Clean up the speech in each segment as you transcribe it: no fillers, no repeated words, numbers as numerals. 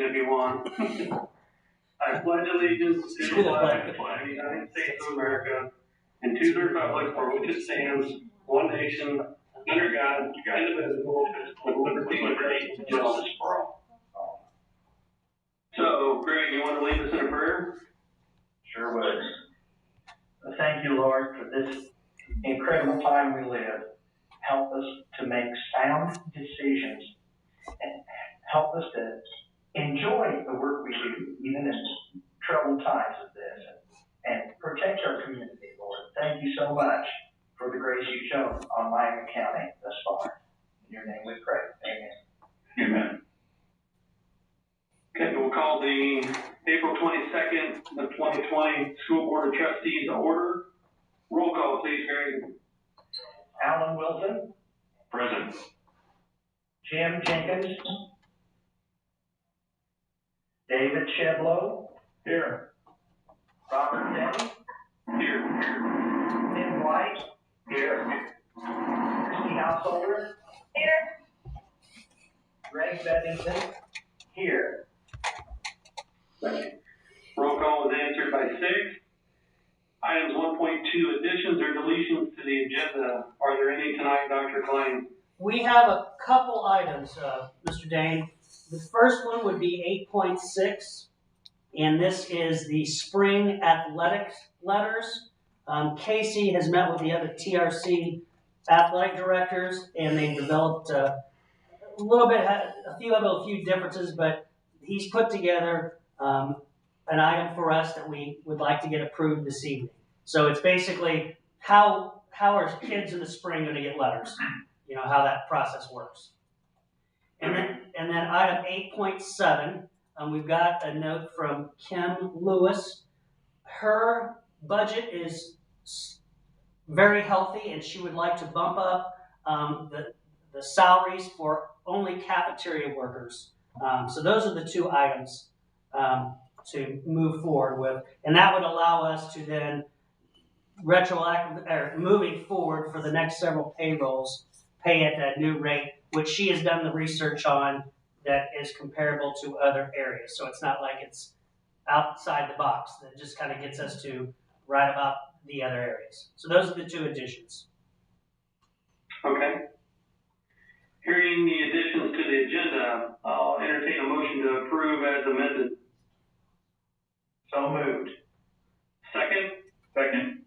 if you want. I pledge allegiance to the flag of the United States of America and to the republic for which it stands, one nation, under God, indivisible, with liberty and justice for all. So, Greg, you want to lead us in a prayer? Sure would. Thank you, Lord, for this incredible time we live. Help us to make sound decisions and help us to enjoy the work we do, even in troubled times of this, and protect our community, Lord. Thank you so much for the grace you've shown on Maconaquah County thus far. In your name we pray. Amen. Amen. Okay, we'll call the April 22nd of 2020 School Board of Trustees to order. Roll call, please, Gary. Alan Wilson. Present. Jim Jenkins. David Sheblow. Here. Robert Denny. Here. Tim White. Here. Christy Householder. Here. Greg Bevington. Here. Roll call was answered by 6. Items 1.2, additions or deletions to the agenda. Are there any tonight, Dr. Klein? We have a couple items, Mr. Dane. The first one would be 8.6, and this is the spring athletics letters. Casey has met with the other TRC athletic directors, and they developed a few differences, but he's put together an item for us that we would like to get approved this evening. So it's basically how are kids in the spring going to get letters? You know, how that process works. And then item 8.7, we've got a note from Kim Lewis. Her budget is very healthy, and she would like to bump up the salaries for only cafeteria workers. So those are the two items to move forward with, and that would allow us to then moving forward for the next several payrolls, pay at that new rate, which she has done the research on that is comparable to other areas. So it's not like it's outside the box. That just kind of gets us to right about the other areas. So those are the two additions. Okay. Hearing the additions to the agenda, I'll entertain a motion to approve as amended. So moved. Second? Second.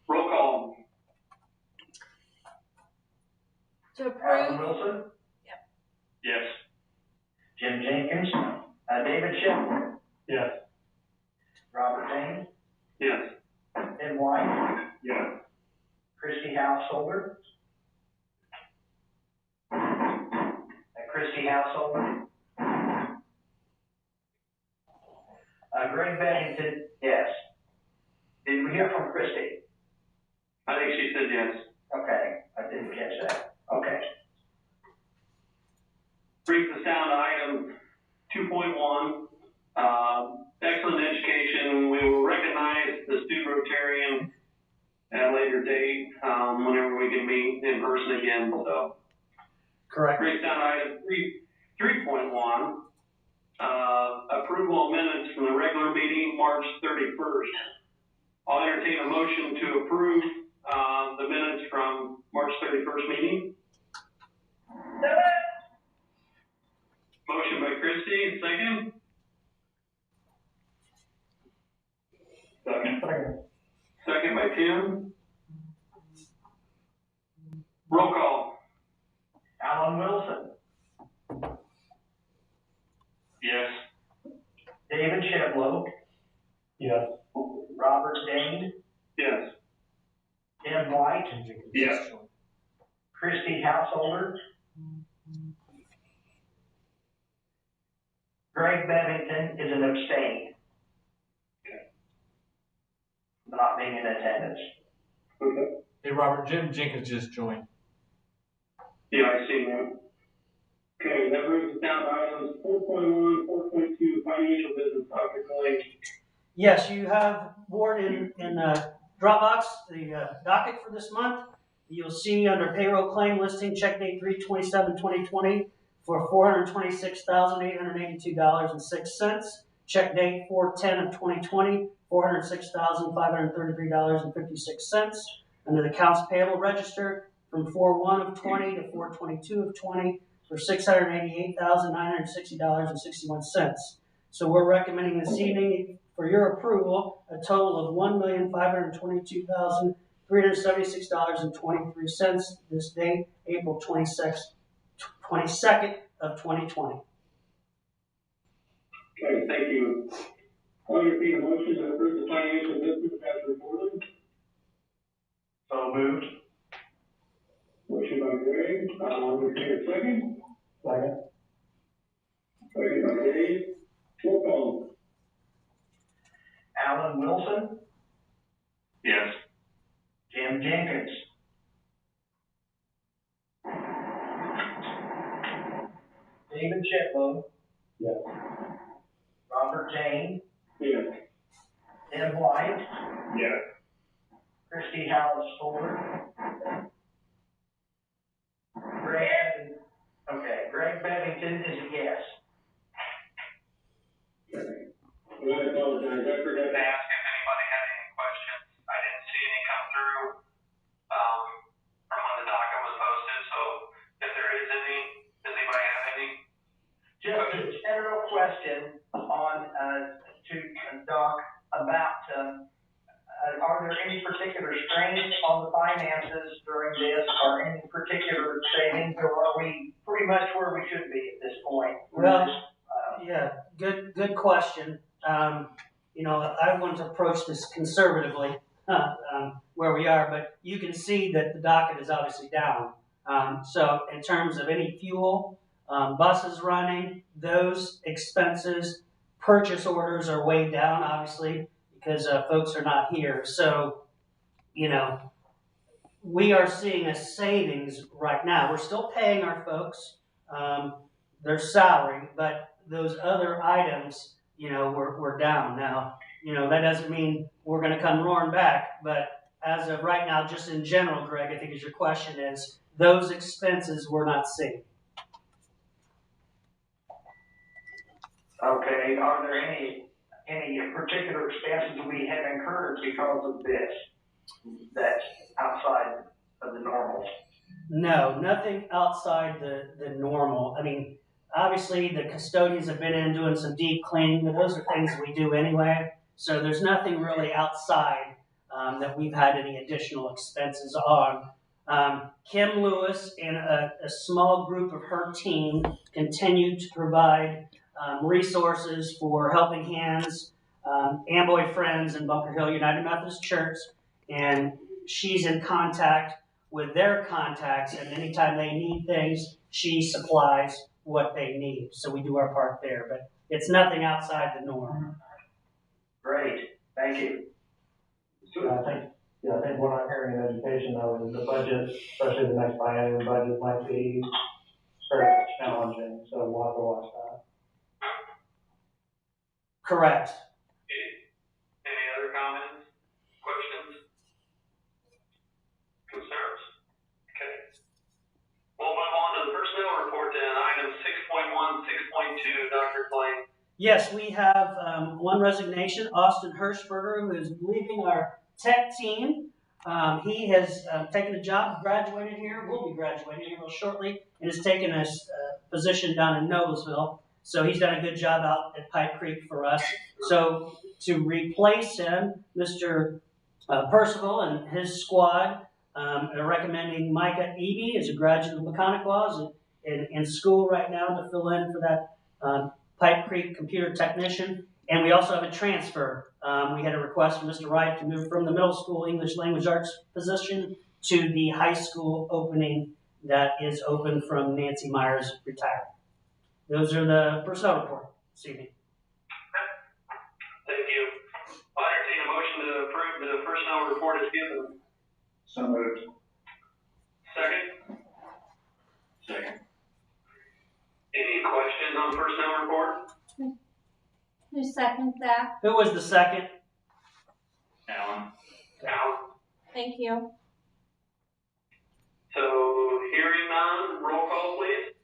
Roll call. To approve. Alan Wilson. Yep. Yes. Jim Jenkins. David Sheblow. Yes. Robert Dane. Yes. Tim White. Yes. Christy Householder. Christy Householder. Greg Bennington, yes. Did we hear from Christy? I think she said yes. Okay, I didn't catch that. Okay. Brings us down to item 2.1. Excellent education. We will recognize the student Rotarian at a later date, whenever we can meet in person again. So, Correct. brings down to item 3.1. Approval of minutes from the regular meeting, March 31st. I'll entertain a motion to approve the minutes from March 31st meeting. Motion by Christy, second. Second by Tim. Roll call. Alan Wilson. Yes. David Sheblow. Yes. Robert Dane. Yes. Tim White. Yes. Christy Householder. Greg Bevington is an abstain. Okay. Not being in attendance. Okay. Hey, Robert, Jim Jenkins just joined. Yeah, I see that. Okay, that brings us down to items 4.1, 4.2, financial business, Dr. Clay. Yes, you have board in Dropbox the docket for this month. You'll see under payroll claim listing check date 3/27/2020 for $426,882.06. Check date 4/10 of 2020, $406,533.56. Under the accounts payable register from 4/1 of 20 to 4/22 of 20 for $688,960.61. So we're recommending this evening for your approval a total of $1,522,376.23 this date, April 22nd of 2020. Okay, thank you. I'll entertain a motion to approve the financial business as reported. So moved. Motion by Greg, I'll entertain a second. Second. Second by Dave. Roll call. Alan Wilson, Yes. Jim Jenkins, David Chiplow, Yes. Robert Jane, Yes. Tim White, Yes. Christy Hallis Ford, Greg Bevington is a yes. I apologize, I forgot to ask if anybody had any questions. I didn't see any come through, from when the docket was posted, so if there is any, does anybody have any? Just a general question on, to Doc about, are there any particular strains on the finances during this, or any particular savings, or are we pretty much where we should be at this point? Well, yeah, good question. I want to approach this conservatively, where we are, but you can see that the docket is obviously down. So in terms of any fuel, buses running, those expenses, purchase orders are way down, obviously, because folks are not here. So, we are seeing a savings right now. We're still paying our folks their salary, but those other items, we're down now. That doesn't mean we're going to come roaring back, but as of right now, just in general, Greg, I think as your question is, those expenses we're not seeing. Okay, are there any particular expenses we have incurred because of this that's outside of the normal? No, nothing outside the normal. I mean, obviously the custodians have been in doing some deep cleaning, but those are things we do anyway. So there's nothing really outside that we've had any additional expenses on. Kim Lewis and a small group of her team continue to provide resources for Helping Hands, Amboy Friends, and Bunker Hill United Methodist Church, and she's in contact with their contacts, and anytime they need things, she supplies what they need. So we do our part there, but it's nothing outside the norm. Great, thank you. I think what I'm hearing in education though is the budget, especially the next biennium budget, might be very challenging. So we'll have to watch that. Correct. Any other comments, questions, concerns? Okay. We'll move on to the personnel report then. Item 6.1, 6.2, Dr. Clay. Yes, we have one resignation, Austin Hirschberger, who is leaving our tech team. He has taken a job, graduated here, will be graduating here real shortly, and has taken a position down in Noblesville. So he's done a good job out at Pipe Creek for us. So to replace him, Mr. Percival and his squad are recommending Micah Eby as a graduate of Maconaquah, is in school right now to fill in for that Pipe Creek computer technician. And we also have a transfer. We had a request from Mr. Wright to move from the middle school English language arts position to the high school opening that is open from Nancy Myers' retirement. Those are the personnel report this evening. Thank you. I'll entertain a motion to approve the personnel report as given. So moved. Second? Second. Any questions on the personnel report? Who seconds that? Who was the second? Alan. Thank you. So, hearing none, roll call please.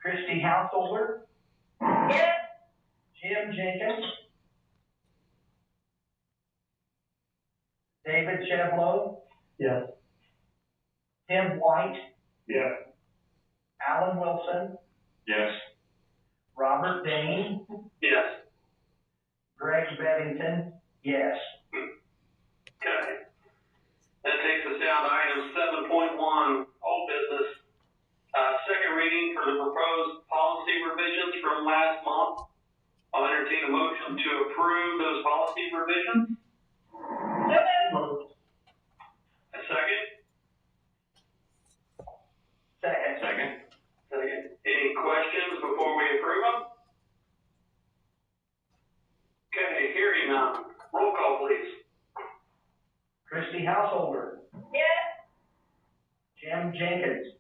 Christy Householder. Yes. Jim Jenkins. David Chevlo. Yes. Tim White. Yes. Alan Wilson. Yes. Robert Dane. Yes. Greg Bevington. Yes. Okay. That takes us down to item 7.1, old business. Second reading for the proposed policy revisions from last month. I'll entertain a motion to approve those policy revisions. A second? Second. Second. Any questions before we approve them? Okay, hearing none. Roll call, please. Christy Householder. Yes. Jim Jenkins.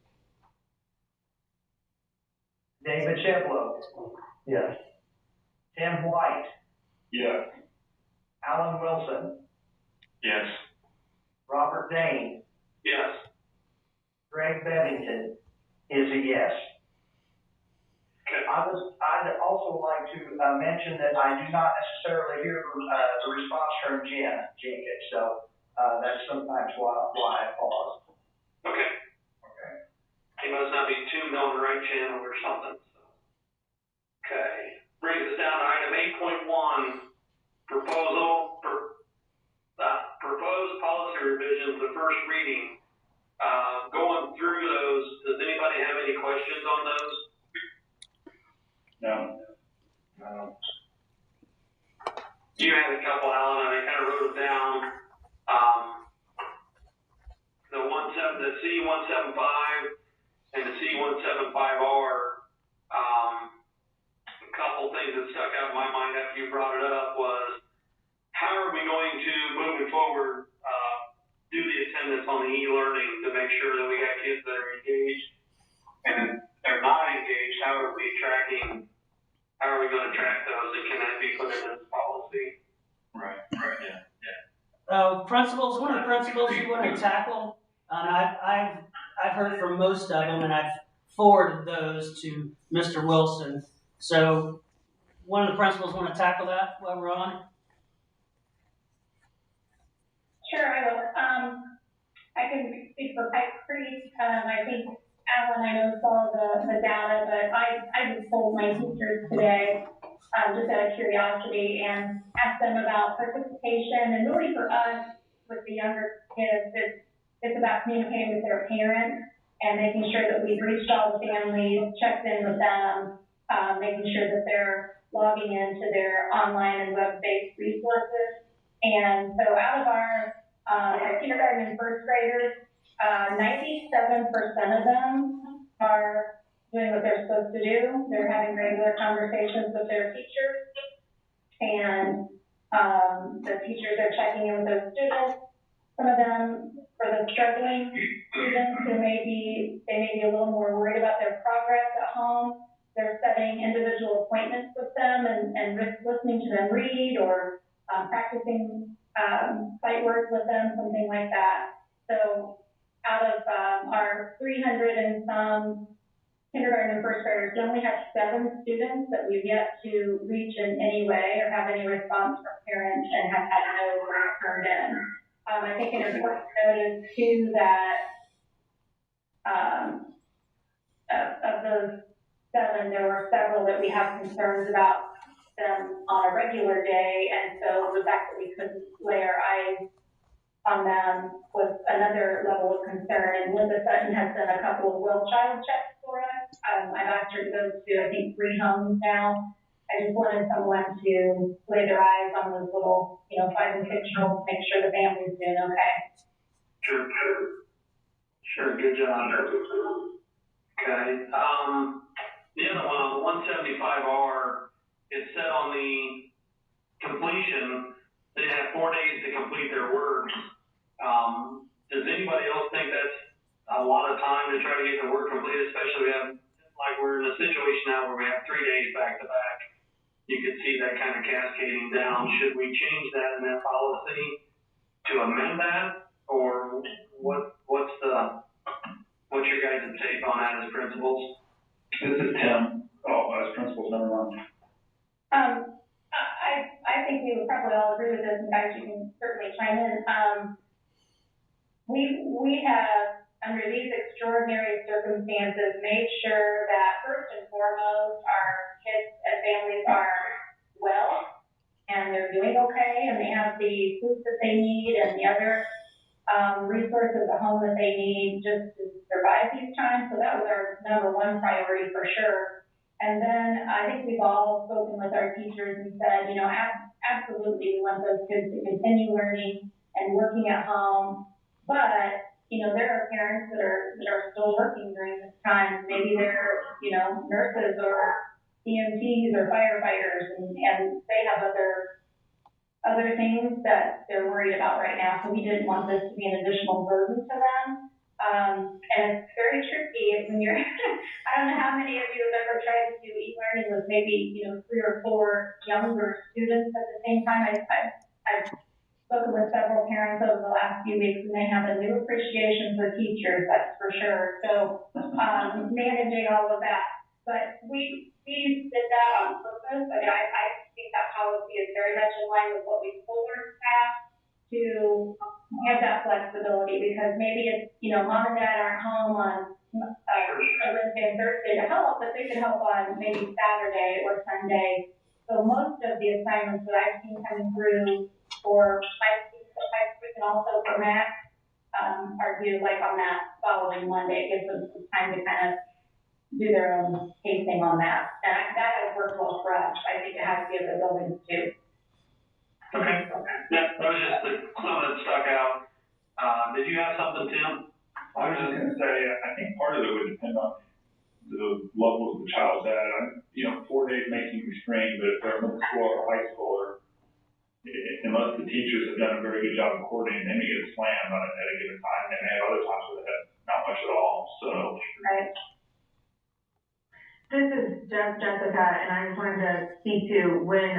David Chevlo. Yes. Tim White. Yes. Alan Wilson. Yes. Robert Dane. Yes. Greg Bevington is a yes. Okay. I'd also like to mention that I do not necessarily hear the response from Jen Jenkins, so that's sometimes why I pause. Okay. He must not be tuned on the right channel or something. So. Okay. Brings us down to item 8.1, proposed policy revisions, the first reading. Going through those, does anybody have any questions on those? No. You had a couple, Alan, and I kind of wrote them down. The C175 and the C175R. A couple things that stuck out in my mind after you brought it up was, how are we going to, moving forward, do the attendance on the e-learning to make sure that we got kids that are engaged? And if they're not engaged, how are we going to track those, and can that be put in this policy? Right, yeah. Principals, one of the principals you want to tackle, I've heard from most of them, and I've forwarded those to Mr. Wilson. So one of the principals want to tackle that while we're on it? Sure, I will. I can speak for Pike Creek. I think Alan, I know, saw the data, but I just told my teachers today, just out of curiosity, and asked them about participation. And really for us, with the younger kids, it's about communicating with their parents and making sure that we've reached all the families, checked in with them, making sure that they're logging into their online and web-based resources. And so out of our kindergarten and first graders, 97% of them are doing what they're supposed to do. They're having regular conversations with their teachers, and the teachers are checking in with those students. Some of them, for the struggling students who they may be a little more worried about their progress at home, they're setting individual appointments with them and listening to them read, or practicing sight words with them, something like that. So out of our 300 and some kindergarten and first graders, we only have 7 students that we've yet to reach in any way or have any response from parents and have had no work turned in. I think an important note is too that of those 7, there were several that we have concerns about them on a regular day, and so the fact that we couldn't lay our eyes on them was another level of concern. And Linda Sutton has done a couple of well child checks for us. I've asked her to go to, I think, 3 homes now. I just wanted someone to lay their eyes on those little, 5 and 6-year-olds, make sure the family's doing okay. Sure, good job. Okay. The other one, on the 175R, it said on the completion, they have 4 days to complete their work. Does anybody else think that's a lot of time to try to get the work completed, especially we're in a situation now where we have 3 days back to back? You can see that kind of cascading down. Should we change that in that policy to amend that, or what's your guys' take on that as principals? This is Tim. Oh, Vice Principal's never mind. I think we would probably all agree with this, and guys, you can certainly chime in. We have, under these extraordinary circumstances, made sure that first and foremost, our kids and families are well, and they're doing okay, and they have the food that they need and the other resources at home that they need just to survive these times. So that was our number one priority for sure. And then I think we've all spoken with our teachers and said, you know, absolutely we want those kids to continue learning and working at home. But, you know, there are parents that are still working during this time. Maybe they're, you know, nurses or EMTs or firefighters, and they have other things that they're worried about right now. So we didn't want this to be an additional burden to them. And it's very tricky when you're, I don't know how many of you have ever tried to do e-learning with maybe, you know, 3 or 4 younger students at the same time. I've spoken with several parents over the last few weeks, and they have a new appreciation for teachers, that's for sure. So managing all of that. But we did that on purpose. I mean, I think that policy is very much in line with what we told our staff to have that flexibility, because maybe it's, you know, mom and dad aren't home on Wednesday and Thursday to help, but they could help on maybe Saturday or Sunday. So most of the assignments that I've seen coming through for my students and also for Mac are due like on that following Monday. It gives them some time to kind of do their own pacing on that. And that has worked well for us. I think it has to be the buildings too. Okay. Yeah, that was just some that stuck out. Did you have something, Tim? I was just going to say, I think part of it would depend on the level of the child's at. You know, 4 days may seem restrained, but if they're middle school or high school, and most of the teachers have done a very good job of coordinating, they may get slammed on it at a given time. They may have other times where they have not much at all. So. Right. This is Jessica, and I just wanted to speak to when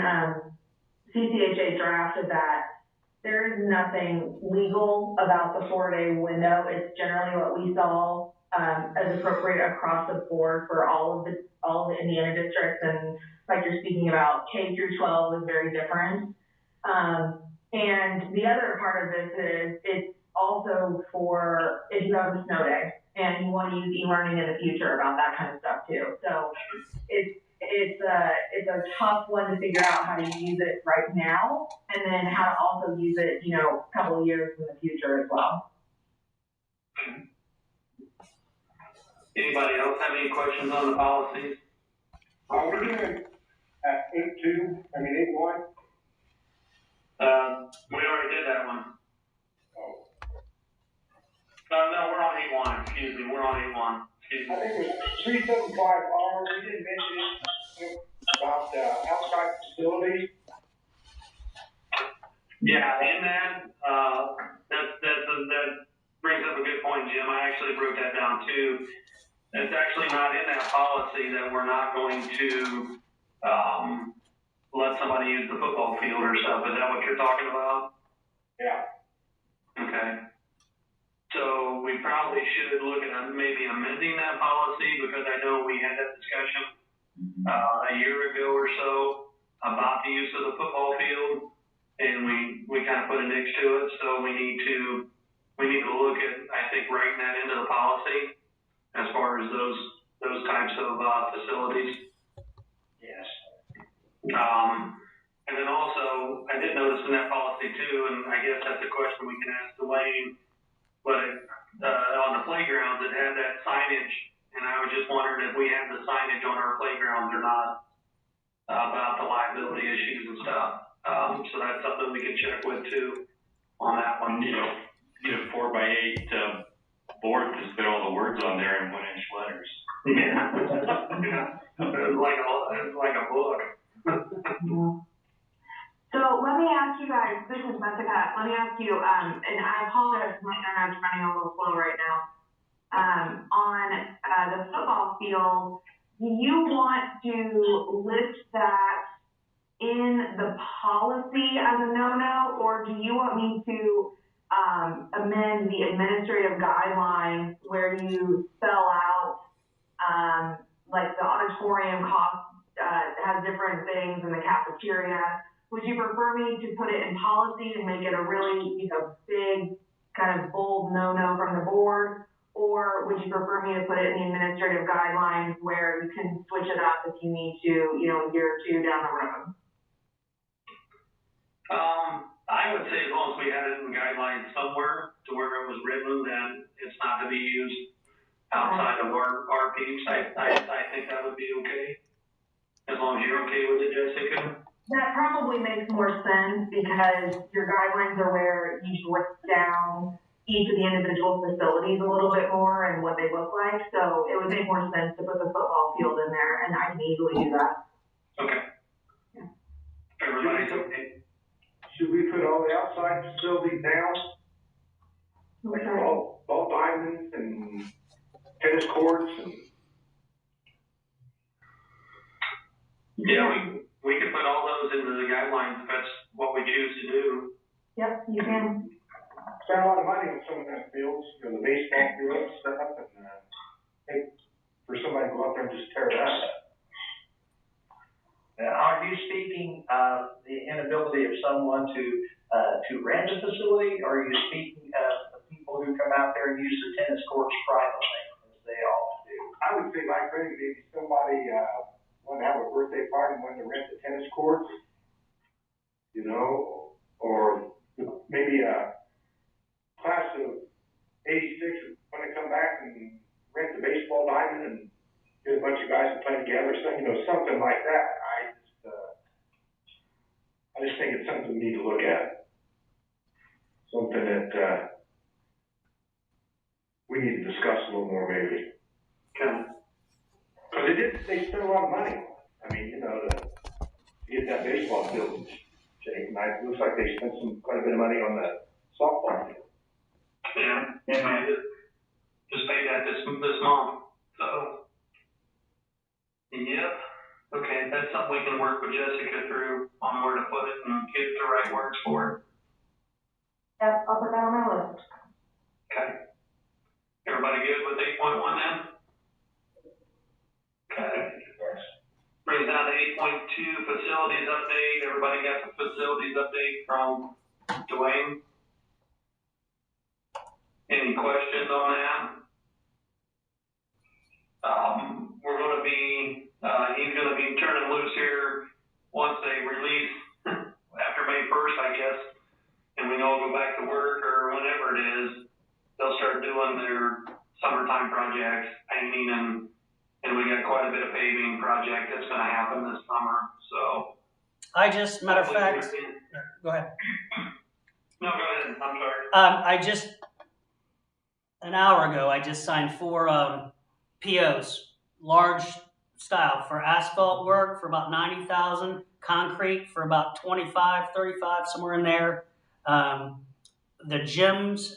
CCHA drafted that. There is nothing legal about the 4-day window. It's generally what we saw as appropriate across the board for all of the Indiana districts, and like you're speaking about, K through 12 is very different. And the other part of this is it's also for if you have a snow day and you want to use e-learning in the future about that kind of stuff too. So it's a tough one to figure out how to use it right now, and then how to also use it, you know, a couple of years in the future as well. Anybody else have any questions on the policies? Are we doing 8.2? I mean 8.1? We already did that one. Oh. No, we're on 8.1. Excuse me, we're on 8.1. Excuse me. I think it was 375R. We didn't mention it about outside facilities. Yeah, in that, that brings up a good point, Jim. I actually wrote that down too. It's actually not in that policy that we're not going to let somebody use the football field or stuff. Is that what you're talking about? Yeah. Okay. So we probably should look at maybe amending that policy, because I know we had that discussion a year ago or so about the use of the football field, and we kind of put a nix to it. So we need to look at, I think, writing that into the policy as far as those types of facilities. Yes. And then also, I did notice in that policy too, and I guess that's a question we can ask Dwayne, but on the playgrounds it had that signage, and I was just wondering if we have the signage on our playgrounds or not about the liability issues and stuff. So that's something we can check with too on that one. You know, 4x8 board to fit all the words on there in 1-inch letters. Yeah. It's like a book. So let me ask you guys, this is Jessica, let me ask you, and I apologize, my internet's running a little slow right now. On the football field, do you want to list that in the policy as a no-no, or do you want me to amend the administrative guidelines where you spell out like the auditorium cost, has different things in the cafeteria. Would you prefer me to put it in policy and make it a really, big, kind of bold no-no from the board? Or would you prefer me to put it in the administrative guidelines where you can switch it up if you need to, a year or two down the road? I would say as long as we had it in guidelines somewhere to where it was written, then it's not to be used outside of our peeps. I think that would be okay. As long as you're okay with it, Jessica. That probably makes more sense because your guidelines are where you break down each of the individual facilities a little bit more and what they look like. So it would make more sense to put the football field in there, and I can easily do that. Okay. Yeah. Everybody's okay. Should we put all the outside facilities down? Like ball diamonds and tennis courts and. Yeah, we could put all those into the guidelines if that's what we choose to do. Yep, you can. Spend a lot of money on some of those fields, the baseball fields and stuff, and think for somebody to go out there and just tear it up. Are you speaking of the inability of someone to rent a facility, or are you speaking of the people who come out there and use the tennis courts privately, as they all do? I would say like maybe somebody want to have a birthday party and want to rent the tennis courts, or maybe a class of 86 want to come back and rent the baseball diamond and get a bunch of guys to play together, something like that. I just think it's something we need to look at. Something that we need to discuss a little more, maybe. Okay. Because they spent a lot of money. I mean, to get that baseball field shape. And it looks like they spent quite a bit of money on the softball field. Yeah. Just paid that this month. So, yep. Okay, that's something we can work with Jessica through on where to put it and get the right words for it. Yep, I'll put that on my list. Okay. Everybody good with 8.1 then? Okay. Brings down to 8.2, facilities update. Everybody got the facilities update from Dwayne? Any questions on that? We're going to be, he's going to be turning loose here once they release after May 1st, I guess, and we all go back to work or whenever it is, they'll start doing their summertime projects, painting, and we got quite a bit of paving project that's going to happen this summer. So, matter of fact, go ahead. No, go ahead. I'm sorry. An hour ago, I just signed 4 POs, large style, for asphalt work for about 90,000, concrete for about 25, 35, somewhere in there. The gyms,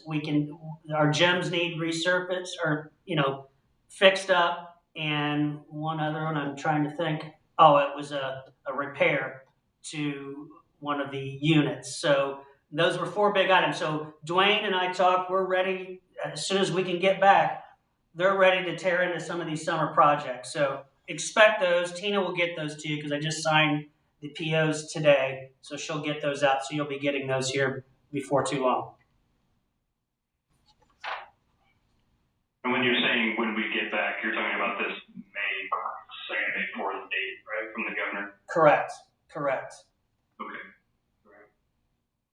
our gyms need resurfaced or, fixed up, and one other one I'm trying to think. Oh, it was a repair to one of the units. So those were 4 big items. So Dwayne and I talked, we're ready as soon as we can get back. They're ready to tear into some of these summer projects. So expect those. Tina will get those to you because I just signed the POs today. So she'll get those out. So you'll be getting those here before too long. And when you're saying when we get back, you're talking about this May 2nd, May 4th date, right, from the governor? Correct. Okay.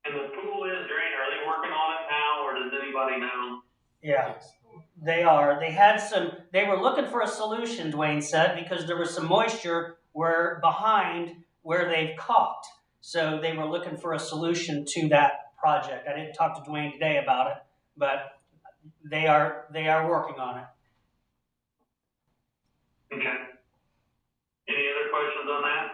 And the pool is drained. Are they working on it now, or does anybody know? Yeah, they are. They were looking for a solution, Dwayne said, because there was some moisture behind where they've caulked. So they were looking for a solution to that project. I didn't talk to Dwayne today about it, but they are working on it. Okay. Any other questions on that?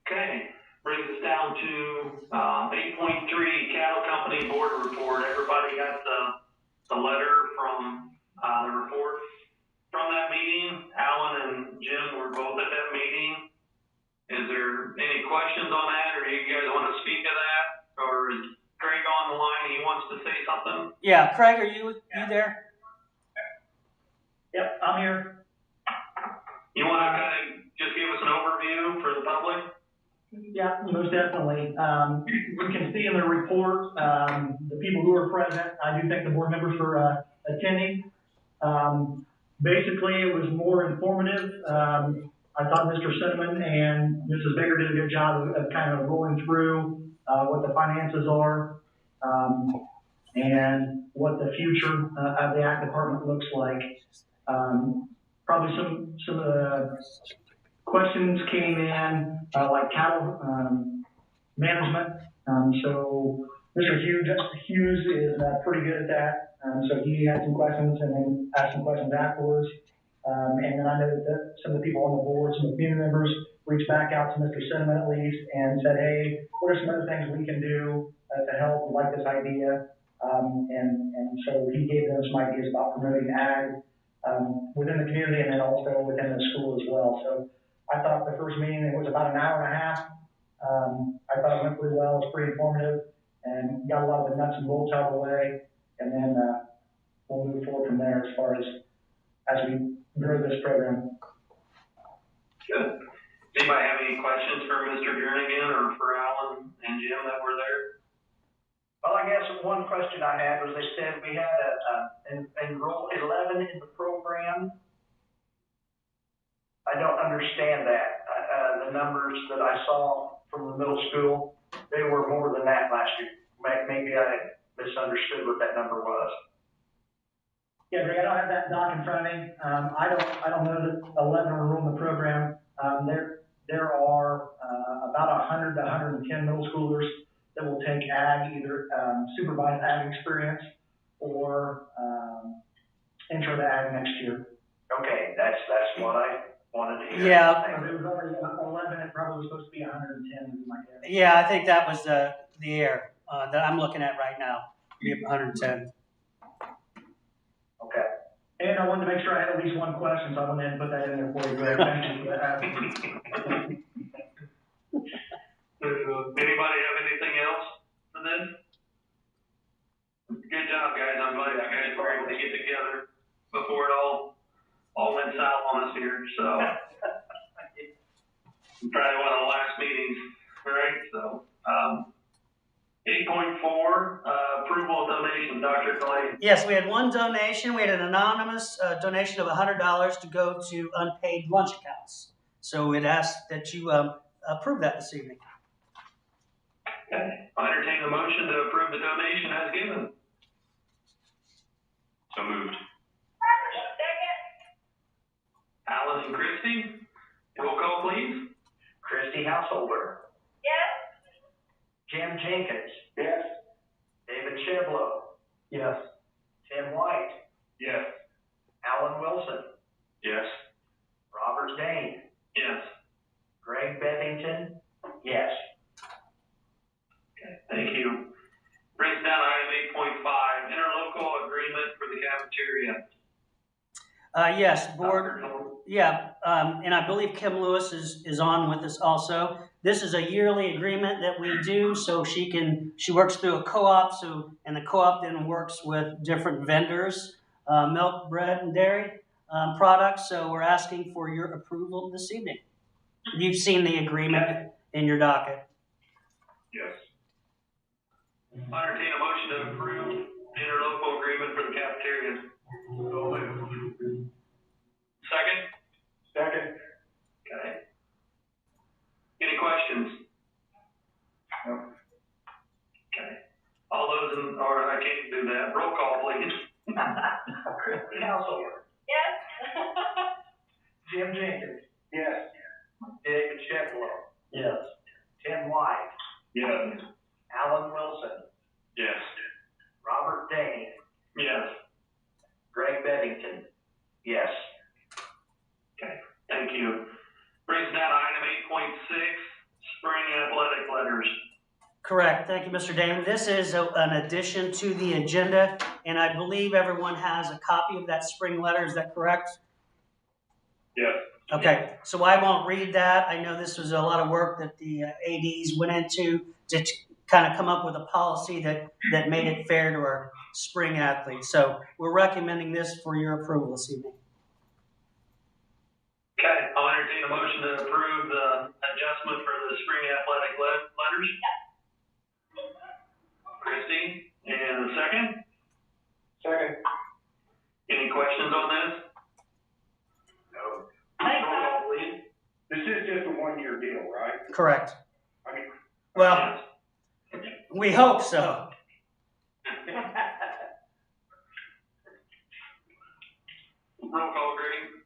Okay. Brings us down to 8.3, Cattle Company Board Report. Everybody got the letter from the report from that meeting. Alan and Jim were both at that meeting. Is there any questions on that, or you guys want to speak to that? Or is Craig on the line? He wants to say something? Yeah, Craig, are you there? Yep, I'm here. You want to kind of just give us an overview for the public? Yeah, most definitely. You can see in the report, the people who are present. I do thank the board members for attending. Basically, it was more informative. I thought Mr. Cinnamon and Mrs. Baker did a good job of kind of rolling through what the finances are and what the future of the Ag Department looks like. Probably some questions came in, like cattle management. So Mr. Hughes is pretty good at that. So he had some questions and then asked some questions afterwards. And then I know that some of the people on the board, some of the community members, reached back out to Mr. Cinnamon at least and said, hey, what are some other things we can do to help? We like this idea. And so he gave them some ideas about promoting ag within the community and then also within the school as well. So I thought the first meeting, it was about an hour and a half. I thought it went pretty well. It was pretty informative and got a lot of the nuts and bolts out of the way. And then we'll move forward from there as we grow this program. Good. Anybody have any questions for Mr. Jernigan or for Alan and Jim that were there? Well, I guess one question I had was they said we had enroll 11 in the program. I don't understand that. The numbers that I saw from the middle school, they were more than that last year. Maybe I misunderstood what that number was. Yeah, Greg, I don't have that doc in front of me. I don't know that 11 are enrolled in the program. There are about 100 to 110 middle schoolers that will take ag, either supervised ag experience or intro to ag next year. Okay, that's what I wanted to hear. Yeah. There was already 11, it probably was supposed to be 110, is my guess. Yeah, I think that was the air that I'm looking at right now. Be 110. Okay. And I wanted to make sure I had at least one question, so I went ahead and put that in there for you, Greg. Thank you for that. Anybody have anything else for this? Good job, guys. I'm glad you guys were able to get together before it all went south on us here. So probably one of the last meetings, right? So 8.4, approval of donation, Dr. Clay. Yes, we had one donation. We had an anonymous donation of $100 to go to unpaid lunch accounts. So we'd ask that you approve that this evening. Okay. I entertain a motion to approve the donation as given. So moved. Alan and Christie, roll call please. Christie Householder. Yes. Jim Jenkins. Yes. David Chevlo. Yes. Tim White. Yes. Alan Wilson. Yes. Robert Dane. Yes. Greg Bevington. Yes. Okay, thank you. Brings down item 8.5, interlocal agreement for the cafeteria. Yes, board. Yeah, and I believe Kim Lewis is on with us also. This is a yearly agreement that we do, so she works through a co-op, and the co-op then works with different vendors, milk, bread, and dairy products. So we're asking for your approval this evening. You've seen the agreement in your docket. Yes. I entertain a motion to approve the interlocal agreement for the cafeteria. Second? Second. Okay. Any questions? No. Okay. All those or I can't do that. Roll call, please. Christie Householder. Yes. Jim Jenkins. Yes. David Chevlo. Yes. Tim White. Yes. Alan Wilson. Yes. Robert Dane. Yes. Greg Bevington. Yes. Okay. Thank you. Brings down item 8.6, spring athletic letters. Correct. Thank you, Mr. Dane. This is an addition to the agenda, and I believe everyone has a copy of that spring letter. Is that correct? Yes. Okay, so I won't read that. I know this was a lot of work that the ADs went into to kind of come up with a policy that made it fair to our spring athletes. So we're recommending this for your approval this evening. a motion to approve the adjustment for the spring athletic letters. Christie, and a second? Second. Any questions on this? No. Thanks, Roll call, please. This is just a one-year deal, right? Correct. I mean, Well, we hope so. Roll call, Greg.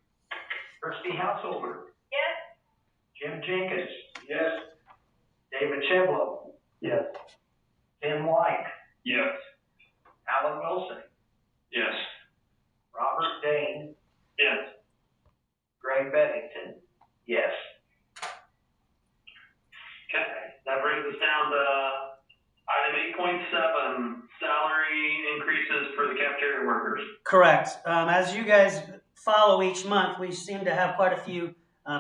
Christie Householder. Yes. Jim Jenkins. yes. David Cheblo. Yes. Tim White. Yes. Alan Wilson. Yes. Robert Dane. Yes. Greg Bennington. Yes. Okay, that brings us down to item 8.7, salary increases for the cafeteria workers. Correct. As you guys follow each month, we seem to have quite a few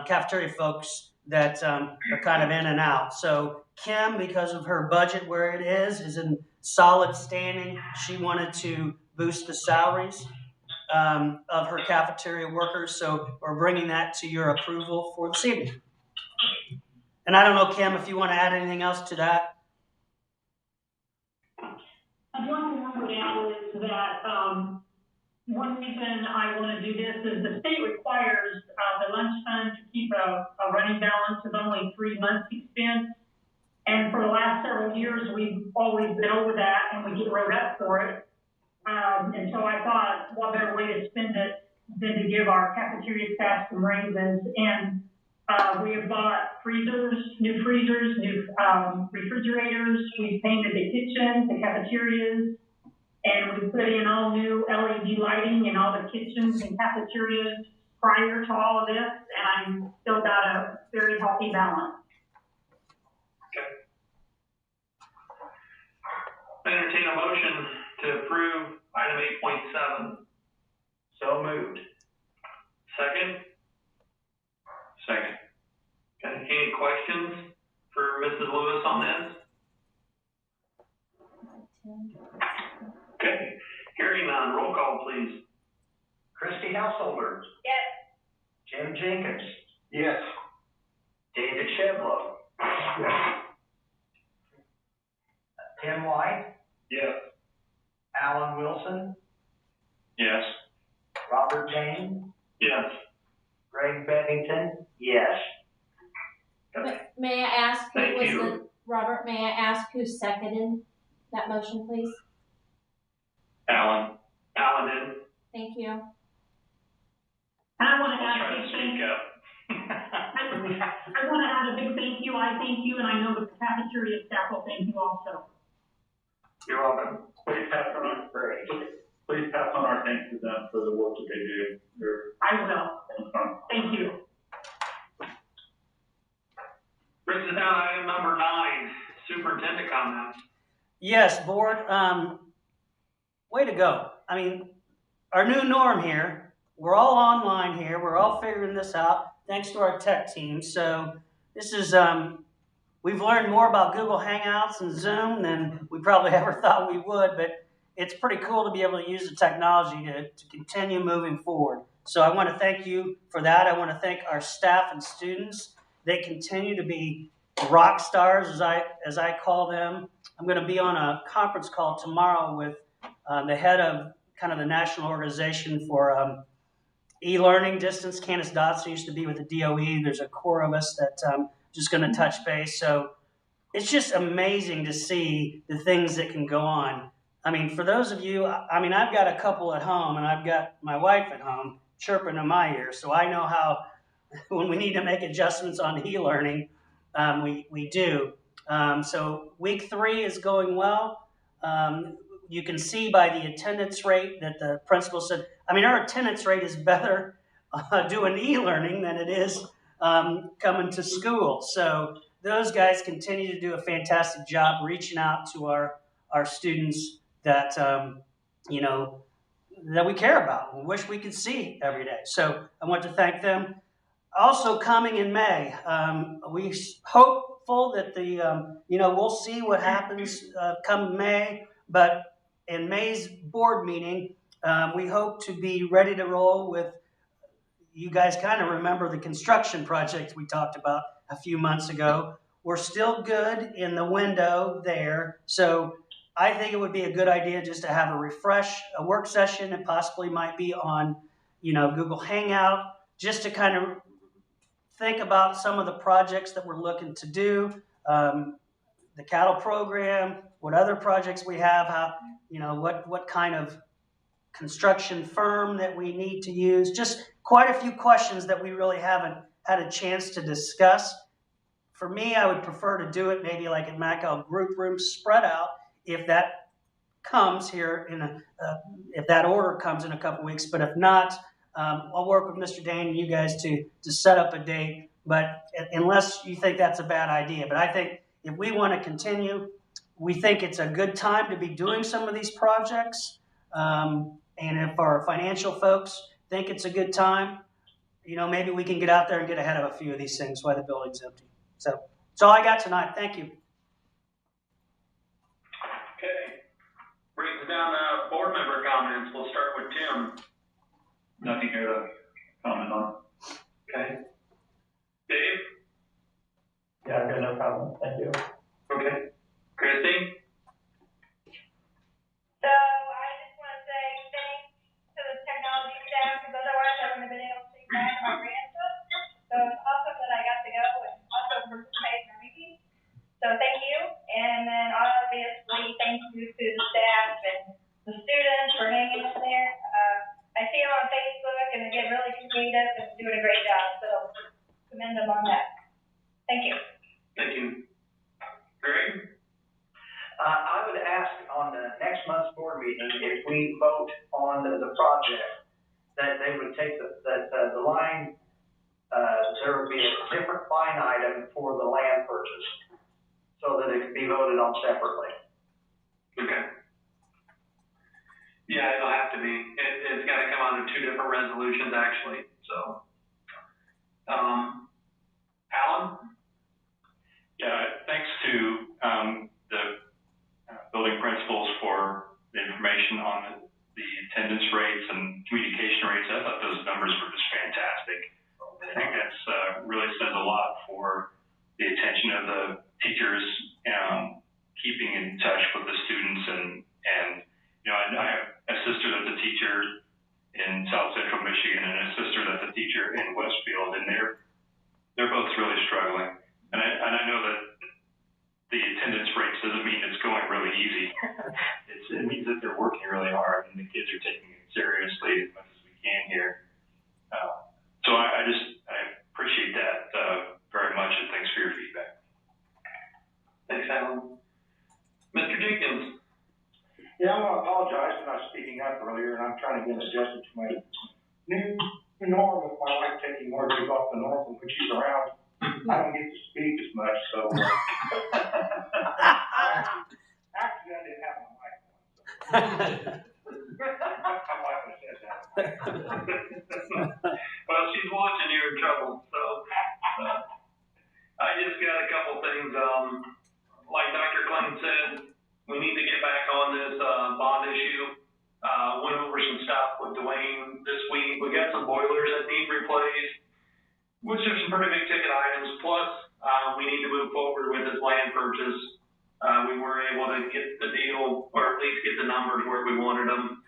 cafeteria folks that are kind of in and out. So Kim, because of her budget where it is in solid standing. She wanted to boost the salaries of her cafeteria workers. So we're bringing that to your approval for this evening. And I don't know, Kim, if you want to add anything else to that. I'd like to remember now is that one reason I want to do this is the state requires the lunch fund to keep a running balance of only 3 months expense. And for the last several years, we've always been over that and we get wrote up for it. And so I thought, what better way to spend it than to give our cafeteria staff some raises. And we have bought new freezers, new refrigerators. We've painted the kitchen, the cafeterias, and we put in all new LED lighting in all the kitchens and cafeterias prior to all of this, and I've still got a very healthy balance. Okay. Entertain a motion to approve item 8.7. So moved. Second? Second. Okay, any questions for Mrs. Lewis on this? Okay, hearing none, roll call please. Christie Householder. Yes. Jim Jenkins. Yes. David Cheblo. Yes. Tim White. Yes. Alan Wilson. Yes. Robert Dane. Yes. Greg Bennington. Yes. May I ask Thank who was you. the, Robert, may I ask who seconded that motion, please? Alan. Alan did. Thank you. And I want to I'll add try a to big speak thank up. I want to add a big thank you. I thank you, and I know the cafeteria staff will thank you also. You're welcome. Please pass on our thanks to them for the work that they do. I will. Thank you. Brings us down to item number 9, superintendent comments. Yes, board. Way to go. I mean, our new norm here. We're all online here. We're all figuring this out thanks to our tech team. So this is, we've learned more about Google Hangouts and Zoom than we probably ever thought we would, but it's pretty cool to be able to use the technology to continue moving forward. So I want to thank you for that. I want to thank our staff and students. They continue to be rock stars, as I call them. I'm going to be on a conference call tomorrow with the head of kind of the national organization for e-learning distance. Candace Dotson used to be with the DOE. There's a core of us that just going to touch base. So it's just amazing to see the things that can go on. I mean, for those of you, I mean, I've got a couple at home and I've got my wife at home chirping in my ear. So I know how when we need to make adjustments on e-learning, we do. So week 3 is going well. You can see by the attendance rate that the principal said, I mean, our attendance rate is better doing e-learning than it is coming to school. So those guys continue to do a fantastic job reaching out to our students that, you know, that we care about and wish we could see every day. So I want to thank them. Also coming in May, we hopeful that the, you know, we'll see what happens come May, but in May's board meeting, we hope to be ready to roll with you guys kind of remember the construction project we talked about a few months ago. We're still good in the window there. So I think it would be a good idea just to have a work session. It possibly might be on, Google Hangout, just to kind of think about some of the projects that we're looking to do, the cattle program, what other projects we have, how, what kind of construction firm that we need to use. Just quite a few questions that we really haven't had a chance to discuss. For me, I would prefer to do it maybe like at Maconaquah group room, spread out. If that comes here if that order comes in a couple weeks, but if not, I'll work with Mr. Dane and you guys to set up a date. But unless you think that's a bad idea, but I think if we want to continue, we think it's a good time to be doing some of these projects. And if our financial folks think it's a good time, maybe we can get out there and get ahead of a few of these things while the building's empty. So that's all I got tonight. Thank you. Okay. Brings down board member comments. We'll start with Tim. Nothing here to comment on. Okay. Dave? Yeah, I've got no problem. Thank you. Okay. Christy? So I just want to say thanks to the technology staff, because otherwise I wouldn't have been able to see back my grandson. So it's awesome that I got to go and also participate in the meeting. So thank you. And then obviously thank you to the staff and the students for hanging in there. I see them on Facebook and they get really creative and doing a great job. So commend them on that. Thank you. Thank you. Greg? I would ask on the next month's board meeting, if we vote on the project, that they would take the line, there would be a different line item for the land purchase, so that it could be voted on separately. Okay. Yeah, it'll have to be. It's got to come out of two different resolutions, actually. So, Alan? Yeah, thanks to the building principals for the information on the attendance rates and communication rates. I thought those numbers were just fantastic. I think that's really says a lot for the attention of the teachers, keeping in touch with the students, and I have a sister that's a teacher in South Central Michigan and a sister that's a teacher in Westfield, and they're both really struggling. And I know that the attendance rates doesn't mean it's going really easy. It means that they're working really hard and the kids are taking it seriously as much as we can here. So I appreciate that very much, and thanks for your feedback. Thanks, Alan. Mr. Jenkins? Yeah, I want to apologize for not speaking up earlier, and I'm trying to get adjusted to my new norm with my wife taking more days off than normal when she's around. I don't get to speak as much, so actually I didn't have my mic on. My wife would have said that. Well, she's watching, you're in trouble. So I just got a couple things. Like Dr. Clayton said, we need to get back on this bond issue. Went over some stuff with Dwayne this week. We got some boilers that need replaced, which are some pretty big ticket items. Plus, we need to move forward with this land purchase. We were able to get the deal, or at least get the numbers where we wanted them,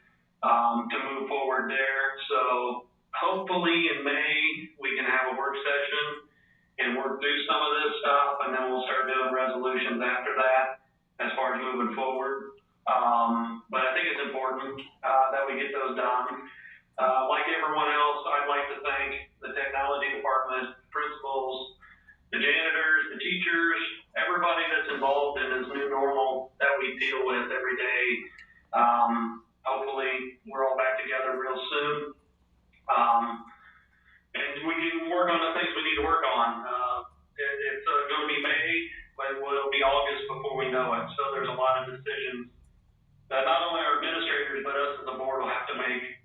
to move forward there. So hopefully in May, we can have a work session and work through some of this stuff, and then we'll start doing resolutions after that as far as moving forward. But I think it's important that we get those done. Like everyone else, I'd like to thank the technology department, principals, the janitors, the teachers, everybody that's involved in this new normal that we deal with every day. Hopefully we're all back together real soon. And we can work on the things we need to work on. It's going to be May, but it'll be August before we know it. So there's a lot of decisions that not only our administrators, but us as the board will have to make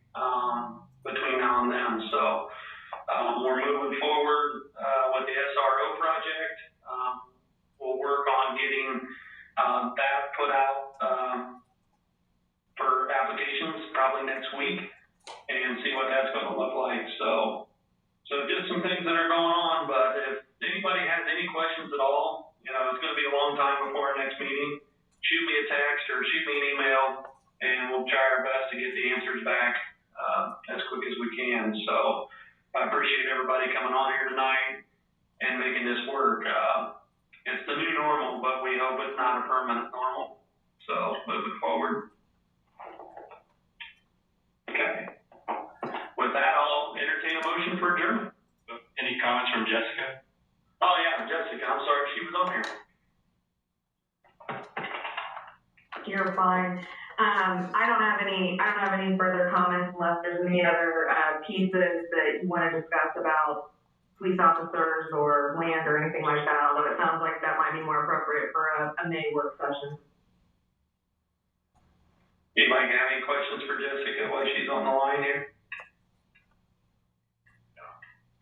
between now and then. So we're moving forward with the SRO project. We'll work on getting that put out for applications probably next week and see what that's going to look like. So some things that are going on, but if anybody has any questions at all, you know, it's gonna be a long time before our next meeting. Shoot me a text or shoot me an email, and we'll try our best to get the answers back, as quick as we can. So I appreciate everybody coming on here tonight and making this work. It's the new normal, but we hope it's not a permanent normal. So moving forward. Okay. With that, I'll entertain a motion for adjournment. Any comments from Jessica? Oh yeah, Jessica, I'm sorry, she was on here. You're fine. I don't have any further comments unless there's any other, pieces that you want to discuss about police officers or land or anything like that, although it sounds like that might be more appropriate for a May work session. Anybody have any questions for Jessica while she's on the line here?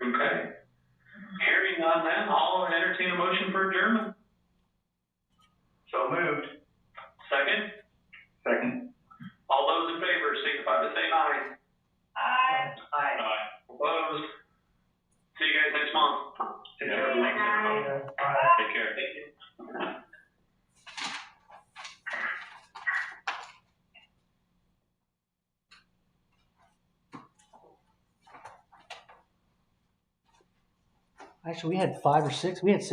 Okay. Hearing none then, I'll entertain a motion for adjournment. So moved. Second? Second. All those in favor signify by saying aye. Aye. Aye. Opposed? See you guys next month. Take care. Thanks, everybody. Take care. Thank you. Actually, we had 5 or 6. We had 6.